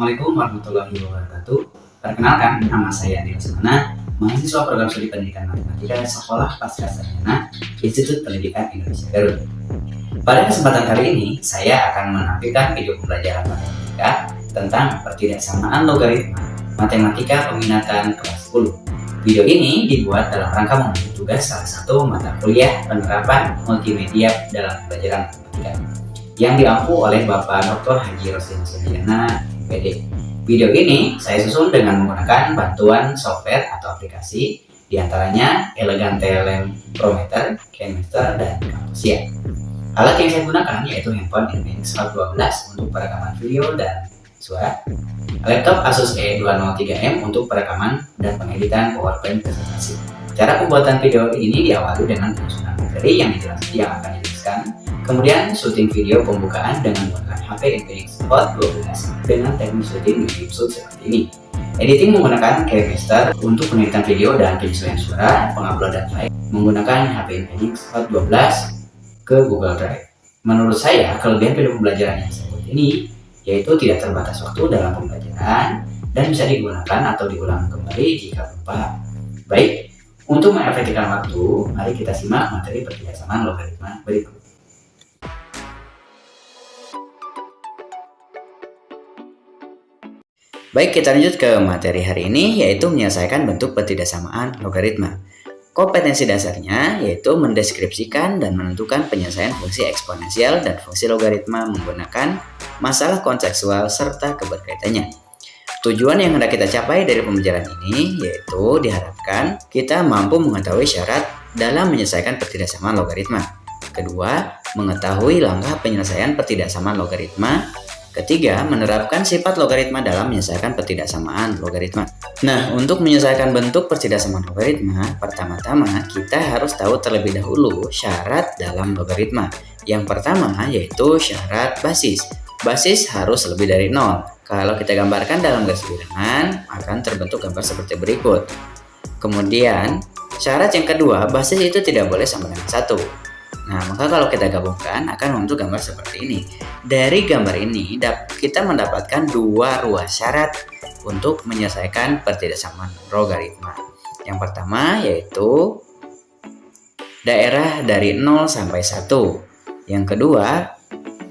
Assalamualaikum warahmatullahi wabarakatuh. Perkenalkan, nama saya Andi Lesmana, mahasiswa program studi pendidikan matematika Sekolah Pasca Sarjana Institut Pendidikan Indonesia Garut. Pada kesempatan kali ini, saya akan menampilkan video pembelajaran matematika tentang pertidaksamaan logaritma matematika peminatan kelas 10. Video ini dibuat dalam rangka memenuhi tugas salah satu mata kuliah penerapan multimedia dalam pembelajaran matematika yang diampu oleh Bapak Dr. Haji Roslin Suryana, MPD. Video ini saya susun dengan menggunakan bantuan software atau aplikasi, diantaranya Elegante Lem Prometer, KineMaster, dan Camtasia. Alat yang saya gunakan yaitu handphone Infinix Hot 12 untuk perekaman video dan suara, laptop Asus E203M untuk perekaman dan pengeditan PowerPoint presentasi. Cara pembuatan video ini diawali dengan penyusunan materi yang akan dijelaskan, kemudian syuting video pembukaan dengan menggunakan HP Infinix Hot 12 dengan teknik syuting mirip seperti ini. Editing menggunakan KineMaster untuk pengeditan video dan penyesuaian suara, penguploadan file menggunakan HP Infinix Hot 12 ke Google Drive. Menurut saya, kelebihan video pembelajaran yang saya buat ini yaitu tidak terbatas waktu dalam pembelajaran dan bisa digunakan atau diulang kembali jika lupa. Baik, untuk mengefektifkan waktu, mari kita simak materi pertidaksamaan logaritma berikut. Baik, kita lanjut ke materi hari ini, yaitu menyelesaikan bentuk pertidaksamaan logaritma. Kompetensi dasarnya yaitu mendeskripsikan dan menentukan penyelesaian fungsi eksponensial dan fungsi logaritma menggunakan masalah konseptual serta keberkaitannya. Tujuan yang hendak kita capai dari pembelajaran ini yaitu diharapkan kita mampu mengetahui syarat dalam menyelesaikan pertidaksamaan logaritma. Kedua, mengetahui langkah penyelesaian pertidaksamaan logaritma. Ketiga, menerapkan sifat logaritma dalam menyelesaikan pertidaksamaan logaritma. Nah, untuk menyelesaikan bentuk pertidaksamaan logaritma, pertama-tama kita harus tahu terlebih dahulu syarat dalam logaritma. Yang pertama yaitu syarat basis. Basis harus lebih dari 0. Kalau kita gambarkan dalam garis bilangan, akan terbentuk gambar seperti berikut. Kemudian, syarat yang kedua, basis itu tidak boleh sama dengan 1. Nah, maka kalau kita gabungkan akan membentuk gambar seperti ini. Dari gambar ini kita mendapatkan dua ruas syarat untuk menyelesaikan pertidaksamaan logaritma. Yang pertama yaitu daerah dari 0 sampai 1. Yang kedua,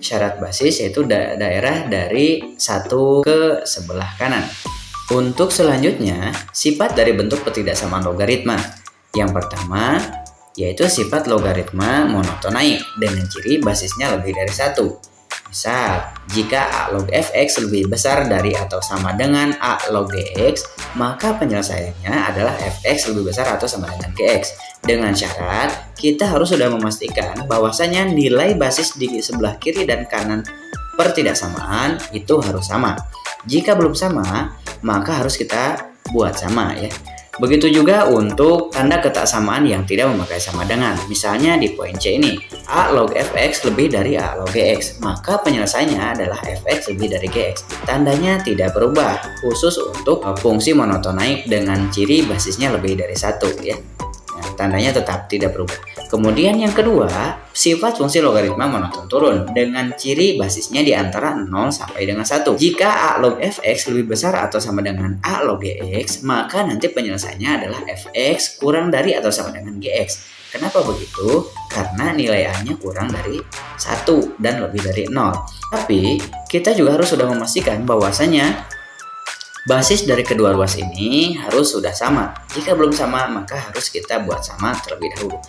syarat basis yaitu daerah dari 1 ke sebelah kanan. Untuk selanjutnya, sifat dari bentuk pertidaksamaan logaritma. Yang pertama yaitu sifat logaritma monotonaik dengan ciri basisnya lebih dari 1. Misal, jika a log fx lebih besar dari atau sama dengan a log dx, maka penyelesaiannya adalah fx lebih besar atau sama dengan gx. Dengan syarat, kita harus sudah memastikan bahwasanya nilai basis di sebelah kiri dan kanan pertidaksamaan itu harus sama. Jika belum sama, maka harus kita buat sama ya. Begitu juga untuk tanda ketaksamaan yang tidak memakai sama dengan. Misalnya di poin C ini, a log fx lebih dari a log gx, maka penyelesaiannya adalah fx lebih dari gx. Tandanya tidak berubah, khusus untuk fungsi monotonaik dengan ciri basisnya lebih dari 1 ya. Nah, tandanya tetap tidak berubah. Kemudian yang kedua, sifat fungsi logaritma monoton turun dengan ciri basisnya di antara 0 sampai dengan 1. Jika a log fx lebih besar atau sama dengan a log gx, maka nanti penyelesaiannya adalah fx kurang dari atau sama dengan gx. Kenapa begitu? Karena nilai a-nya kurang dari 1 dan lebih dari 0. Tapi kita juga harus sudah memastikan bahwasanya basis dari kedua ruas ini harus sudah sama. Jika belum sama, maka harus kita buat sama terlebih dahulu.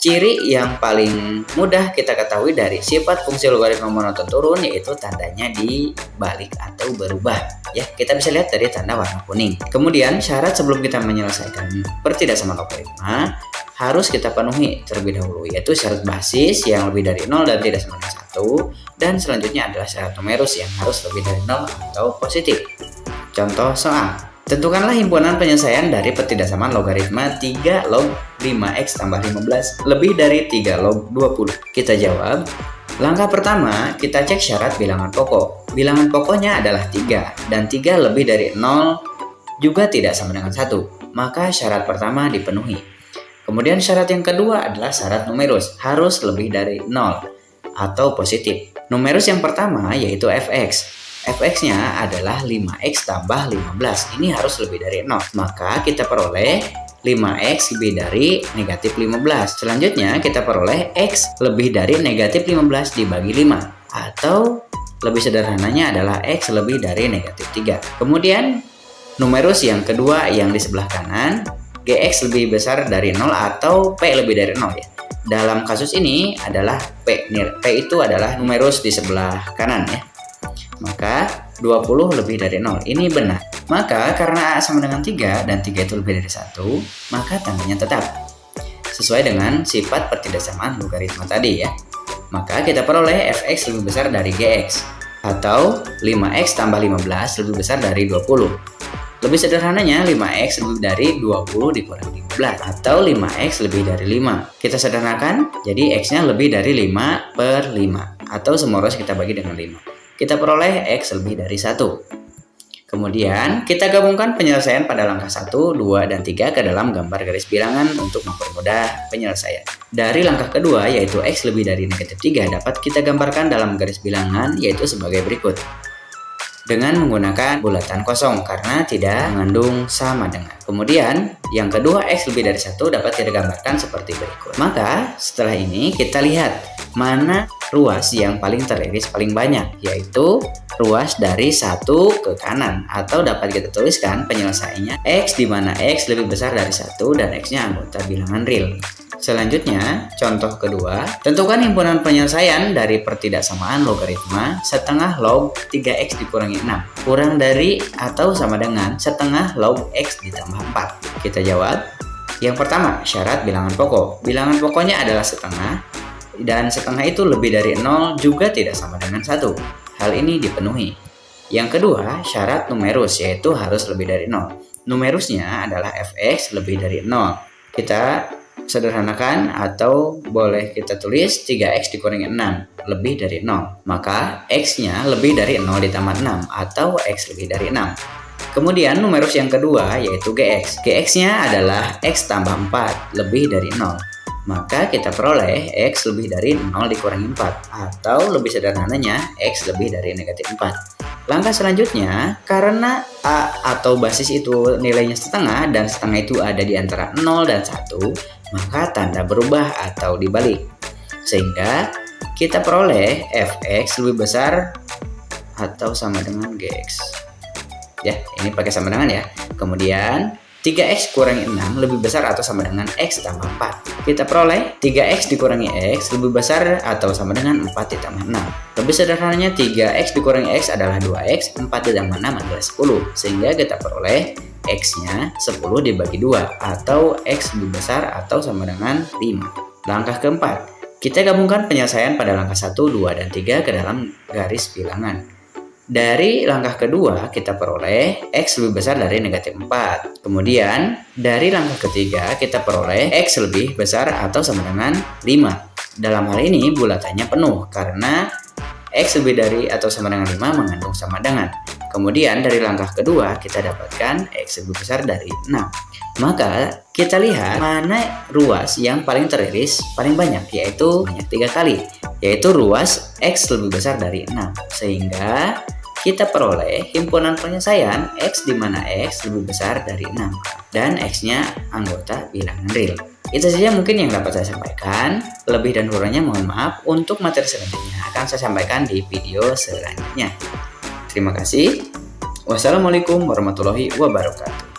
Ciri yang paling mudah kita ketahui dari sifat fungsi logaritma monoton turun yaitu tandanya dibalik atau berubah. Ya, kita bisa lihat dari tanda warna kuning. Kemudian syarat sebelum kita menyelesaikan pertidaksamaan logaritma harus kita penuhi terlebih dahulu, yaitu syarat basis yang lebih dari 0 dan tidak sama dengan 1, dan selanjutnya adalah syarat numerus yang harus lebih dari 0 atau positif. Contoh soal. Tentukanlah himpunan penyelesaian dari pertidaksamaan logaritma 3 log 5x tambah 15 lebih dari 3 log 20. Kita jawab. Langkah pertama, kita cek syarat bilangan pokok. Bilangan pokoknya adalah 3, dan 3 lebih dari 0 juga tidak sama dengan 1. Maka syarat pertama dipenuhi. Kemudian syarat yang kedua adalah syarat numerus, harus lebih dari 0 atau positif. Numerus yang pertama yaitu fx. fx-nya adalah 5x tambah 15. Ini harus lebih dari 0. Maka kita peroleh 5x lebih dari negatif 15. Selanjutnya kita peroleh x lebih dari negatif 15 dibagi 5. Atau lebih sederhananya adalah x lebih dari negatif 3. Kemudian numerus yang kedua yang di sebelah kanan, gx lebih besar dari 0 atau p lebih dari 0 ya. Dalam kasus ini adalah p. P itu adalah numerus di sebelah kanan ya. Maka 20 lebih dari 0. Ini benar. Maka karena A sama dengan 3 dan 3 itu lebih dari 1, maka tandanya tetap. Sesuai dengan sifat pertidaksamaan logaritma tadi ya. Maka kita peroleh fx lebih besar dari gx. Atau 5x tambah 15 lebih besar dari 20. Lebih sederhananya 5x lebih dari 20 dikurangi 15 atau 5x lebih dari 5. Kita sederhanakan jadi x-nya lebih dari 5 per 5 atau semua ruas kita bagi dengan 5. Kita peroleh x lebih dari 1. Kemudian kita gabungkan penyelesaian pada langkah 1, 2, dan 3 ke dalam gambar garis bilangan untuk mempermudah penyelesaian. Dari langkah kedua yaitu x lebih dari negatif 3 dapat kita gambarkan dalam garis bilangan yaitu sebagai berikut. Dengan menggunakan bulatan kosong karena tidak mengandung sama dengan. Kemudian yang kedua x lebih dari 1 dapat kita gambarkan seperti berikut. Maka setelah ini kita lihat mana ruas yang paling teriris paling banyak, yaitu ruas dari 1 ke kanan, atau dapat kita tuliskan penyelesaiannya x di mana x lebih besar dari 1 dan x-nya anggota bilangan real. Selanjutnya, contoh kedua, tentukan himpunan penyelesaian dari pertidaksamaan logaritma setengah log 3x dikurangi 6 kurang dari atau sama dengan setengah log x ditambah 4. Kita jawab. Yang pertama, syarat bilangan pokok. Bilangan pokoknya adalah setengah, dan setengah itu lebih dari 0 juga tidak sama dengan 1. Hal ini dipenuhi. Yang kedua, syarat numerus, yaitu harus lebih dari 0. Numerusnya adalah fx lebih dari 0. Kita sederhanakan atau boleh kita tulis 3x dikurangi 6 lebih dari 0. Maka x-nya lebih dari 0 ditambah 6 atau x lebih dari 6. Kemudian numerus yang kedua yaitu gx. Gx-nya adalah x tambah 4 lebih dari 0. Maka kita peroleh x lebih dari 0 dikurangi 4 atau lebih sederhananya x lebih dari negatif 4. Langkah selanjutnya, karena a atau basis itu nilainya setengah dan setengah itu ada di antara 0 dan 1, maka tanda berubah atau dibalik. Sehingga kita peroleh fx lebih besar atau sama dengan gx. Ya, ini pakai sama dengan ya. Kemudian 3x kurangi 6 lebih besar atau sama dengan x tambah 4. Kita peroleh 3x dikurangi x lebih besar atau sama dengan 4 ditambah 6. Lebih sederhananya 3x dikurangi x adalah 2x, 4 ditambah 6 adalah 10. Sehingga kita peroleh x-nya 10 dibagi 2 atau x lebih besar atau sama dengan 5. Langkah keempat, kita gabungkan penyelesaian pada langkah 1, 2, dan 3 ke dalam garis bilangan. Dari langkah kedua kita peroleh x lebih besar dari negatif 4. Kemudian dari langkah ketiga kita peroleh x lebih besar atau sama dengan 5. Dalam hal ini bulatannya penuh karena x lebih dari atau sama dengan 5 mengandung sama dengan. Kemudian dari langkah kedua kita dapatkan x lebih besar dari 6. Maka kita lihat mana ruas yang paling teriris paling banyak, yaitu banyak 3 kali, yaitu ruas x lebih besar dari 6. Sehingga kita peroleh himpunan penyelesaian x di mana x lebih besar dari 6 dan x-nya anggota bilangan real. Itu saja mungkin yang dapat saya sampaikan. Lebih dan kurangnya mohon maaf. Untuk materi selanjutnya akan saya sampaikan di video selanjutnya. Terima kasih. Wassalamualaikum warahmatullahi wabarakatuh.